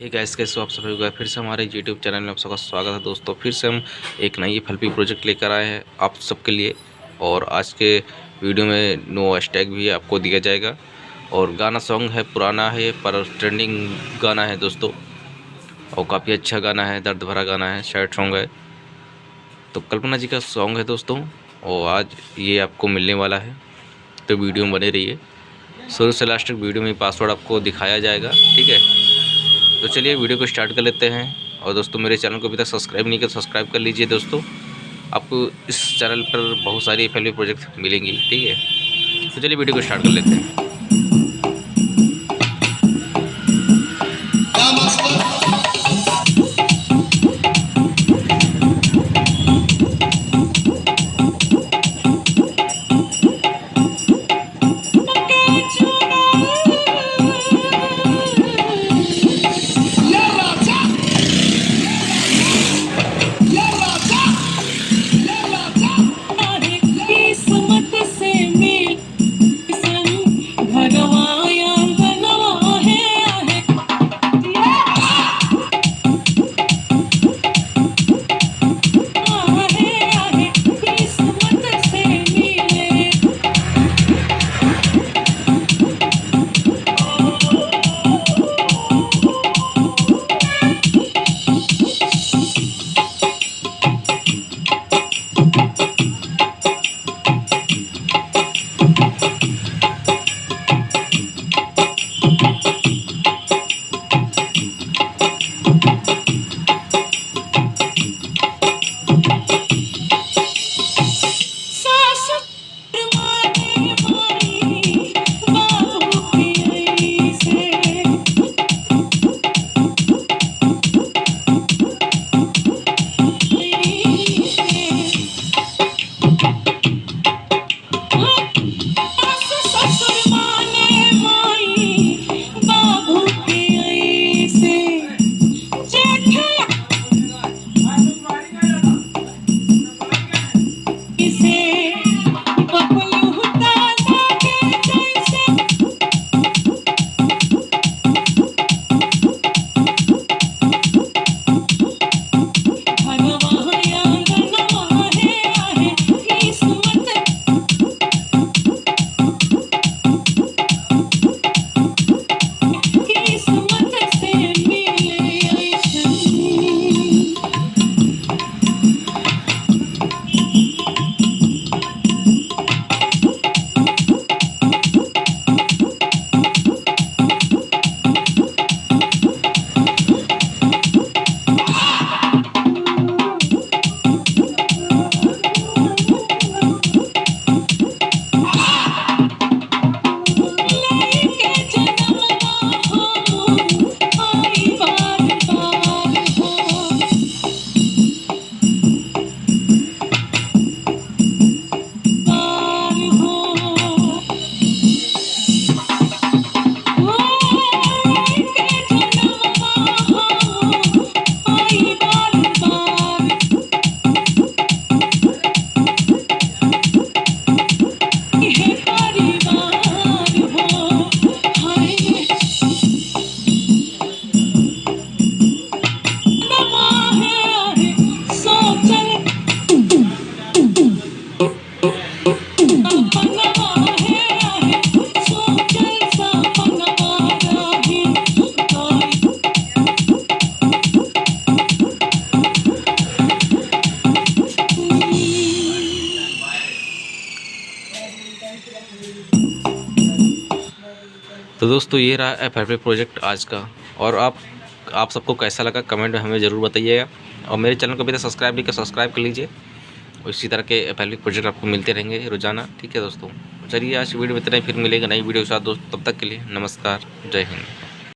Hey guys, कैसे हो आप सभी को। फिर से हमारे यूट्यूब चैनल में आप सबका स्वागत है दोस्तों। फिर से हम एक नई एफएलपी प्रोजेक्ट लेकर आए हैं आप सबके लिए। और आज के वीडियो में नो हैशटैग भी आपको दिया जाएगा। और गाना सॉन्ग है, पुराना है पर ट्रेंडिंग गाना है दोस्तों, और काफ़ी अच्छा गाना है, दर्द भरा गाना है, सैड सॉन्ग है। तो कल्पना जी का सॉन्ग है दोस्तों, और आज ये आपको मिलने वाला है, तो वीडियो में बने रहिए। शुरू से लास्ट तक वीडियो में पासवर्ड आपको दिखाया जाएगा, ठीक है। तो चलिए वीडियो को स्टार्ट कर लेते हैं। और दोस्तों, मेरे चैनल को अभी तक सब्सक्राइब नहीं किया, सब्सक्राइब कर लीजिए दोस्तों। आपको इस चैनल पर बहुत सारी एफएलपी प्रोजेक्ट मिलेंगी, ठीक है। तो चलिए वीडियो को स्टार्ट कर लेते हैं। तो दोस्तों, ये रहा एफएलपी प्रोजेक्ट आज का। और आप सबको कैसा लगा कमेंट में हमें ज़रूर बताइएगा। और मेरे चैनल को अभी तक सब्सक्राइब नहीं किया, सब्सक्राइब कर लीजिए। और इसी तरह के एफएलपी प्रोजेक्ट आपको मिलते रहेंगे रोजाना, ठीक है दोस्तों। चलिए आज वीडियो में इतना ही, फिर मिलेगा नई वीडियो के साथ दोस्तों। तब तक के लिए नमस्कार, जय हिंद।